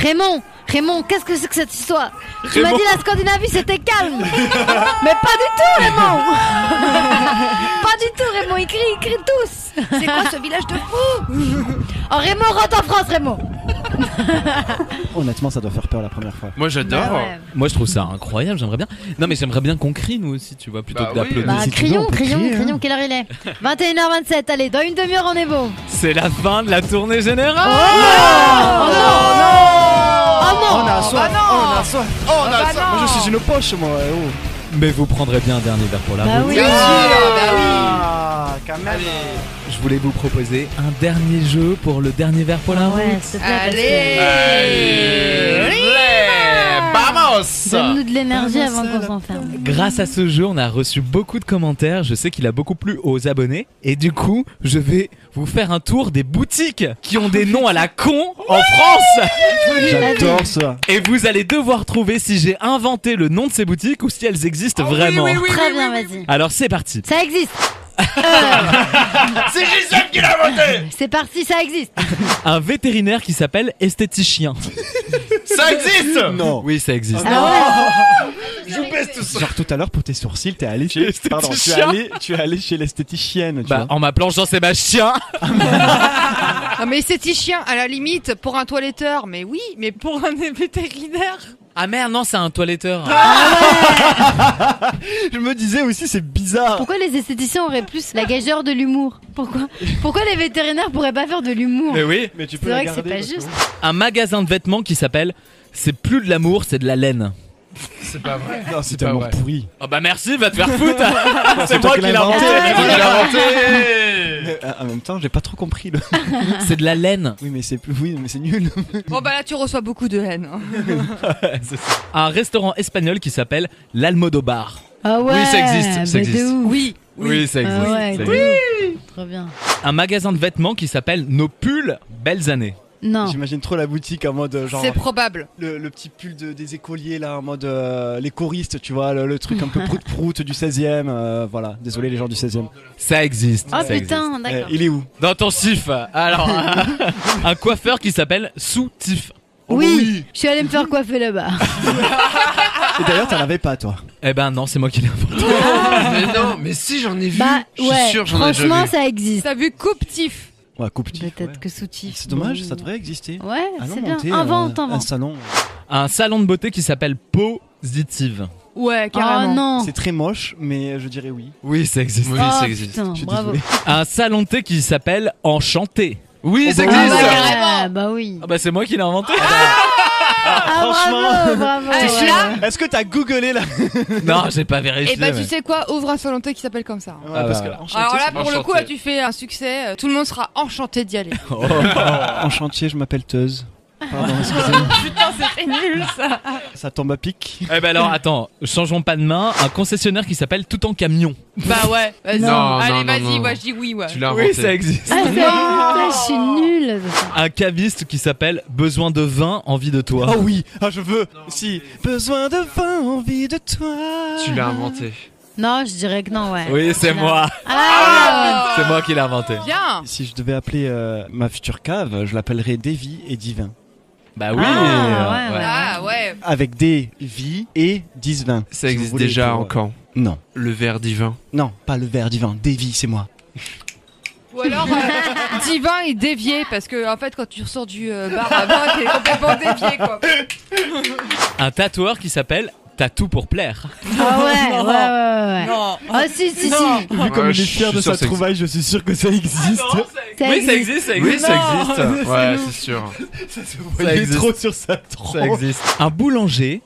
Qu'est-ce que c'est que cette histoire? Tu m'as Raymond. dit la Scandinavie c'était calme. Mais pas du tout, Raymond. Pas du tout, Raymond. Ils crient tous. C'est quoi ce village de fous? Oh, Raymond, rentre en France, Raymond. Honnêtement, ça doit faire peur la première fois. Moi j'adore. Bah ouais. Moi je trouve ça incroyable, j'aimerais bien. Non mais j'aimerais bien qu'on crie nous aussi, tu vois, plutôt Bah que oui. d'applaudir. Bah, si tu veux, crions, on peut crier, hein. quelle heure il est? 21h27, allez, dans une demi-heure on est bon. C'est la fin de la tournée générale. Oh non. On a soif, non. on a soif, on a bah soif. non. Moi je suis une poche moi. Oh. Mais vous prendrez bien un dernier verre pour la Bah route. oui. Bien sûr, bah oui. Ah, quand même. Je voulais vous proposer un dernier jeu pour le dernier verre pour la route. Ouais, s'il te plaît, parce que- Allez. Vamos. Donne-nous de l'énergie avant qu'on s'enferme. Grâce à ce jeu, on a reçu beaucoup de commentaires. Je sais qu'il a beaucoup plu aux abonnés. Et du coup, je vais vous faire un tour des boutiques qui ont des noms à la con en France. J'adore ça. Et vous allez devoir trouver si j'ai inventé le nom de ces boutiques ou si elles existent vraiment. Très bien, vas-y. Alors c'est parti. Ça existe. C'est Gisèle qui l'a voté. C'est parti, ça existe. Un vétérinaire qui s'appelle esthéticien. Ça existe. Non. Oui, ça existe. Ah Je vous baisse tout ça. Genre tout à l'heure pour tes sourcils, t'es allé chez L'esthéticien. tu es allé chez l'esthéticienne, tu Bah, vois. en m'appelant Jean-Sébastien. Non mais esthéticien à la limite pour un toiletteur, mais oui, mais pour un vétérinaire. Ah merde, non, c'est un toiletteur. Je me disais aussi c'est bizarre. Pourquoi les esthéticiens auraient plus la gageure de l'humour? Pourquoi les vétérinaires pourraient pas faire de l'humour? Mais oui. Mais tu C'est vrai que c'est pas juste. Un magasin de vêtements qui s'appelle C'est plus de l'amour, c'est de la laine. C'est pas vrai. Non, c'est pas tellement vrai. pourri. Oh bah merci, va te faire foutre. C'est toi moi qui qui l'ai l'as inventé. inventé. C'est moi qui l'ai inventé. Mais, en même temps, j'ai pas trop compris le. C'est de la laine. Oui, mais c'est nul. Bon bah là tu reçois beaucoup de haine. Un restaurant espagnol qui s'appelle l'Almodobar. Ah ouais. Oui, ça existe, ça mais existe. de ouf. Oui. Oui, ça existe. Ah ouais, ça de existe. ouf. Trop bien. Un magasin de vêtements qui s'appelle Nos pulls belles années. Non. J'imagine trop la boutique en mode genre C'est probable. le petit pull des écoliers là en mode les choristes, tu vois, le truc un peu prout-prout du 16e. Voilà, désolé les gens du 16e. Ça existe. Oh ça putain, d'accord. Il est où? Dans ton sif. Alors, un coiffeur qui s'appelle Soutif. Oui, je suis allée me faire coiffer là-bas. Et d'ailleurs, t'en avais pas toi. Eh ben non, c'est moi qui l'ai inventé. Mais non, mais si j'en ai vu. Bah Je suis ouais, sûr j'en ai déjà franchement vu. ça existe. T'as vu Coupe-Tif? Ouais, coupe-tif. Peut-être ouais. que soutif. C'est dommage, ça devrait exister. Ouais, Allons c'est bien. monter Invente, un invente. salon. Un salon de beauté qui s'appelle Positive. Ouais, Oh carrément. non. C'est très moche, mais je dirais oui. Oui, ça existe. Oui, Oh, ça existe. putain, Je suis bravo. désolé. Un salon de thé qui s'appelle Enchanté. Oui, ça Ah existe. bah, carrément. bah oui. Ah bah c'est moi qui l'ai inventé. Ah, franchement. bravo. T'es sûr Est-ce que t'as googlé là? Non, j'ai pas vérifié. Et bah mais- tu sais quoi, ouvre un salon de thé qui s'appelle comme ça. Ouais, Ah, parce bah, que voilà. enchanté, Alors là c'est- pour le coup Enchanté. là, tu fais un succès, tout le monde sera enchanté d'y aller. en chantier, je m'appelle Teuse. Pardon, excusez-moi. Putain c'était nul ça. Ça tombe à pic. Eh ben alors, attends, changeons pas de main. Un concessionnaire qui s'appelle Tout en camion. Bah ouais, vas-y. Non, Allez non, vas-y, non. moi je dis oui ouais. Tu l'as Oui, inventé. ça existe. Ah, putain, je suis nulle. Un caviste qui s'appelle Besoin de vin, envie de toi. Oh oui, ah je veux. Si besoin de vin, envie de toi. Tu l'as inventé. Non, je dirais que non, ouais. Oui, c'est Non. moi. Ah, C'est moi qui l'ai inventé. Bien. Si je devais appeler ma future cave, je l'appellerais Davy et Divin. Bah oui. Ah, ouais. Ah ouais. Avec des vies et 10-20. Ça si vous existe voulez, déjà pour, encore. Non. Le verre divin. Non, pas le verre divin. Davy, c'est moi. Ou alors divin et dévié, parce que en fait quand tu ressors du bar à vin, t'es complètement dévié quoi. Un tatoueur qui s'appelle Tatou pour plaire. Ah ouais. Non. Ah si. Vu comme il est fier de sa trouvaille, je suis sûr que ça existe. Oui, ça existe. Oui, ça existe. Ouais, c'est sûr. Il est trop sur sa tronche. Ça existe. Un boulanger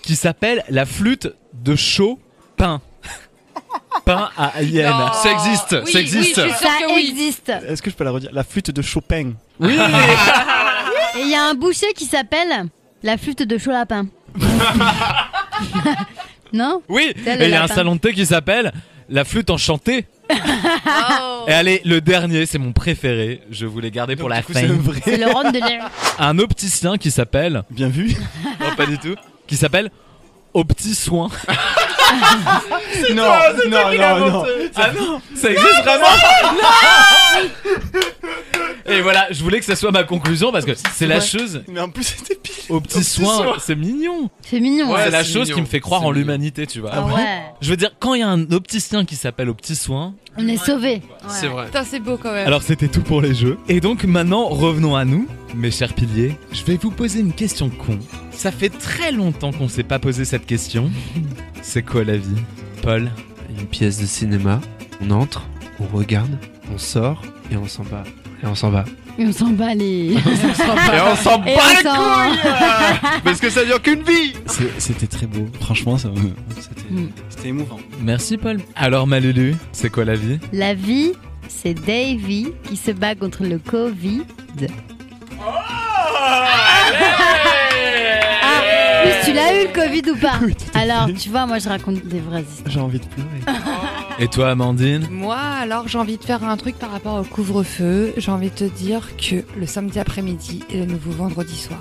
qui s'appelle la flûte de Chopin. Pain à hyène. Non. Ça existe, Oui, ça existe. oui, je suis sûre Ça que oui. existe. Est-ce que je peux la redire? La flûte de Chopin. Oui. Et il y a un boucher qui s'appelle la flûte de chaud lapin. Non? Oui. C'est le Et il y a un lapin. salon de thé qui s'appelle la flûte enchantée. Et allez, le dernier, c'est mon préféré. Je voulais garder pour la fin. C'est vrai. C'est le rhum de l'air. Un opticien qui s'appelle. Bien vu. Non, pas du tout. Qui s'appelle Opti Soin. Non. Ah non, ça existe vraiment. Et voilà, je voulais que ça soit ma conclusion parce que c'est la chose. Mais en plus, c'était pile. Au petit soin, c'est mignon. C'est mignon. Ouais, c'est la c'est chose mignon. qui me fait croire C'est en mignon. l'humanité, tu vois. Ah ouais. Je veux dire, quand il y a un opticien qui s'appelle Au petit soin. On est sauvés. C'est vrai. Putain, c'est beau quand même. Alors c'était tout pour les jeux. Et donc maintenant, revenons à nous, mes chers piliers. Je vais vous poser une question con. Ça fait très longtemps qu'on s'est pas posé cette question. C'est quoi la vie, Paul? Une pièce de cinéma, on entre, on regarde, on sort et on s'en bat. Et on s'en bat. Et on s'en bat les. Et on s'en bat Et les on s'en- couilles. Parce que ça dure qu'une vie. C'était très beau. Franchement, c'était émouvant. Merci Paul. Alors Malulu, c'est quoi la vie? La vie, c'est Davy qui se bat contre le Covid. Plus tu l'as eu le Covid ou pas? Oui, tout à Alors, fait. tu vois, moi je raconte des vraies histoires. J'ai envie de pleurer. Et toi Amandine? Moi, alors, j'ai envie de faire un truc par rapport au couvre-feu. J'ai envie de te dire que le samedi après-midi est le nouveau vendredi soir.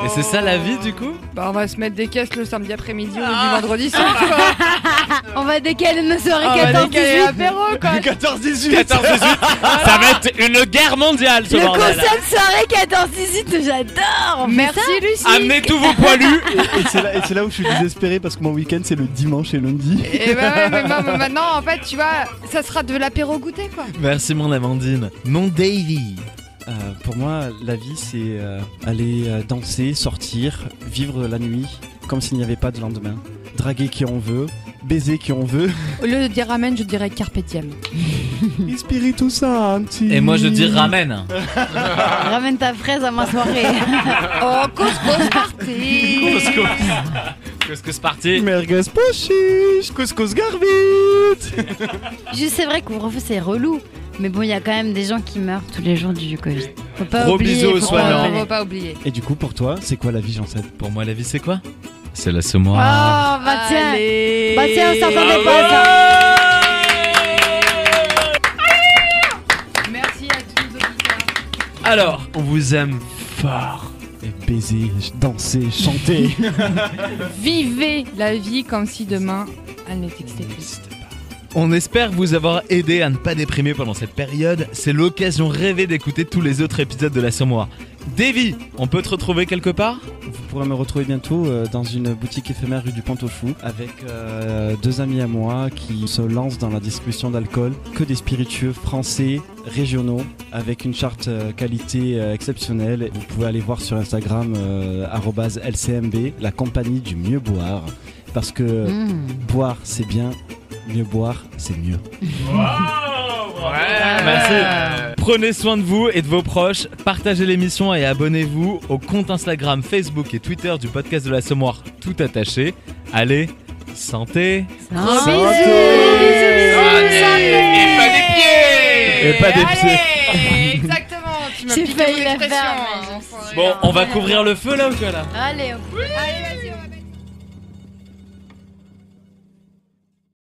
Et c'est ça la vie du coup? Bah, on va se mettre des caisses le samedi après-midi au lieu du vendredi soir, quoi. On va décaler nos soirées On va 14 décaler 18. l'apéro, quoi. 14-18. Ça va être une guerre mondiale ce Le bordel. concept soirée 14 18, j'adore. Merci, Lucie. Amenez tous vos poilus. Et c'est là où je suis désespéré parce que mon week-end c'est le dimanche et lundi. Et bah ouais, mais maintenant, en fait, tu vois, ça sera de l'apéro goûter, quoi. Merci mon Amandine. Mon Davy. Pour moi, la vie c'est aller danser, sortir, vivre la nuit comme s'il n'y avait pas de lendemain. Draguer qui on veut, baiser qui on veut. Au lieu de dire amen, je dirais carpe diem. Espiritu Santi. Et moi je dis ramène. Ramène ta fraise à ma soirée. Oh, couscous party. Couscous party. Merguez pochiche, couscous garbit. Juste, c'est vrai que couvre-feu c'est relou. Mais bon, il y a quand même des gens qui meurent tous les jours du Covid. Faut pas Gros oublier. bisous aux faut soignants. pas On oublier. va pas oublier. Et du coup, pour toi, c'est quoi la vie, Jean-Seb? Pour moi la vie c'est quoi? C'est la Oh, semoire. bah tiens. Allez. Bah tiens, on s'entendait pas ça. Merci à tous nos auditeurs. Alors, On vous aime fort. Et baiser, danser, chanter. Vivez la vie comme si demain, elle n'existait plus. on espère vous avoir aidé à ne pas déprimer pendant cette période. C'est l'occasion rêvée d'écouter tous les autres épisodes de la Semoire. Davy, on peut te retrouver quelque part? Vous pourrez me retrouver bientôt dans une boutique éphémère rue du Pont-au-Fou avec deux amis à moi qui se lancent dans la distribution d'alcool, que des spiritueux français, régionaux, avec une charte qualité exceptionnelle. Vous pouvez aller voir sur Instagram @LCMB, la compagnie du mieux boire, parce que boire c'est bien, mieux boire c'est mieux. Merci. Prenez soin de vous et de vos proches. Partagez l'émission et abonnez-vous au compte Instagram, Facebook et Twitter du podcast de la Semoire, tout attaché. Allez, santé. Santé. Et pas des pieds. Et pas des pieds. Allez, exactement. Tu m'as J'ai piqué failli mon la expression, faire, hein, mais enfoiré. Bon, on va couvrir le feu là ou quoi là? Allez, hop. Allez, vas-y.